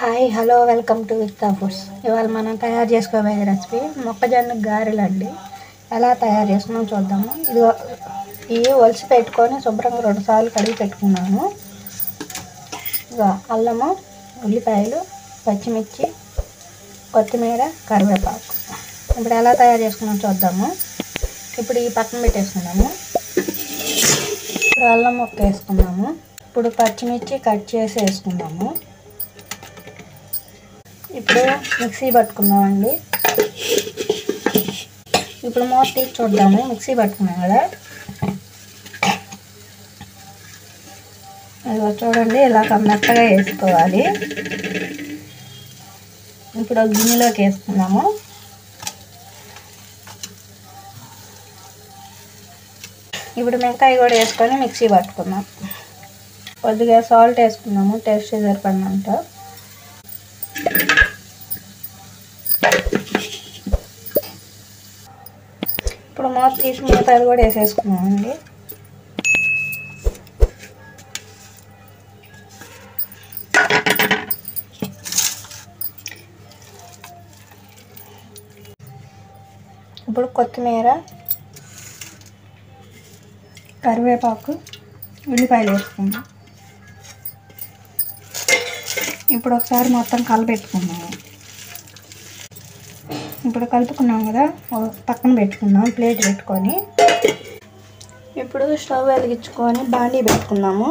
Hi hello welcome to Vitta foods. ఇవాళ మనం తయారు చేసుకోబోయే రెసిపీ మొక్కజొన్న గారెలు అండి. ఎలా తయారు చేసుకున్నాం చూద్దాము. ఇవి ఒలిసి పెట్టుకొని శుభ్రంగా 2 సార్లు కడిగి పెట్టుకున్నాను. అల్లము, ఉల్లిపాయలు, పచ్చిమిర్చి, కొత్తిమీర, కరివేపాకు. ఇప్పుడు ఎలా తయారు చేసుకున్నాం చూద్దాము. ఇప్పుడు ఈ పక్కన పెట్టేసుకున్నాము. ఇప్పుడు అల్లం ముక్క వేసుకున్నాము. ఇప్పుడు పచ్చిమిర్చి కట్ చేసి వేసుకున్నాము. ఇప్పుడు మిక్సీ పట్టుకున్నామండి. ఇప్పుడు మూత తీసి చూద్దాము. మిక్సీ పట్టుకున్నాం కదా, అది చూడండి ఇలా మెత్తగా వేసుకోవాలి. ఇప్పుడు గిన్నెలోకి వేసుకున్నాము. ఇప్పుడు మెంకాయ కూడా వేసుకొని మిక్సీ పట్టుకున్నాం. కొద్దిగా సాల్ట్ వేసుకున్నాము, టేస్ట్ సరిపడినంత. ఇప్పుడు మూత తీసి మిగతాది కూడా వేసేసుకున్నామండి. ఇప్పుడు కొత్తిమీర, కరివేపాకు, ఉల్లిపాయలు వేసుకున్నాం. ఇప్పుడు ఒకసారి మొత్తం కలిపెట్టుకున్నాము. ఇప్పుడు కలుపుకున్నాం కదా, పక్కన పెట్టుకున్నాం ప్లేట్ పెట్టుకొని. ఇప్పుడు స్టవ్ వెలిగించుకొని బాండీ పెట్టుకున్నాము.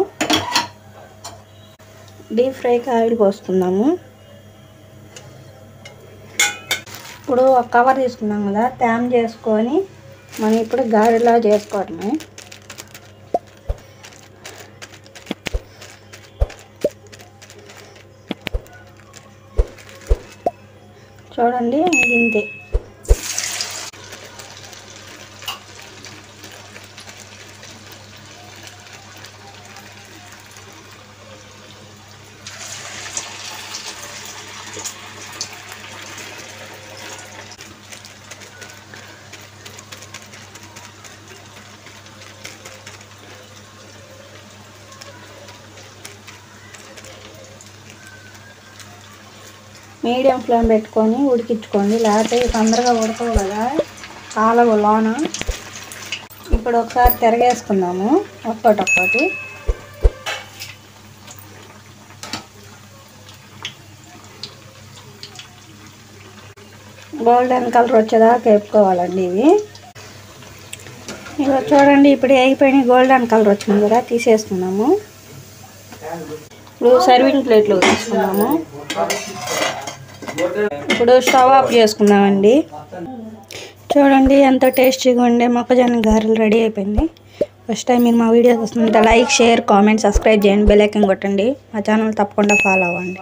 డీప్ ఫ్రైకి ఆయిల్ పోసుకున్నాము. ఇప్పుడు ఒక కవర్ తీసుకున్నాం కదా, ట్యామ్ చేసుకొని మనం ఇప్పుడు గారెలా చేసుకోవడమే. చూడండి ఇంతే. మీడియం ఫ్లేమ్ పెట్టుకొని ఉడికించుకోండి, లేకపోతే తొందరగా ఉడకవు కదా చాలా లోన. ఇప్పుడు ఒకసారి తిరగేసుకుందాము ఒక్కొక్కటి. గోల్డెన్ కలర్ వచ్చేదాకా వేపుకోవాలండి ఇవి. ఇక చూడండి ఇప్పుడు అయిపోయినాయి, గోల్డెన్ కలర్ వచ్చింది కదా, తీసేసుకున్నాము. ఇప్పుడు సర్వింగ్ ప్లేట్లో తీసుకున్నాము. ఇప్పుడు స్టవ్ ఆఫ్ చేసుకుందామండి. చూడండి ఎంతో టేస్టీగా ఉండే మొక్కజొన్న గారెలు రెడీ అయిపోయింది. ఫస్ట్ టైం మీరు మా వీడియో చూస్తుంటే లైక్, షేర్, కామెంట్, సబ్స్క్రైబ్ చేయండి, బెల్ ఐకాన్ కొట్టండి. మా ఛానల్ తప్పకుండా ఫాలో అవ్వండి.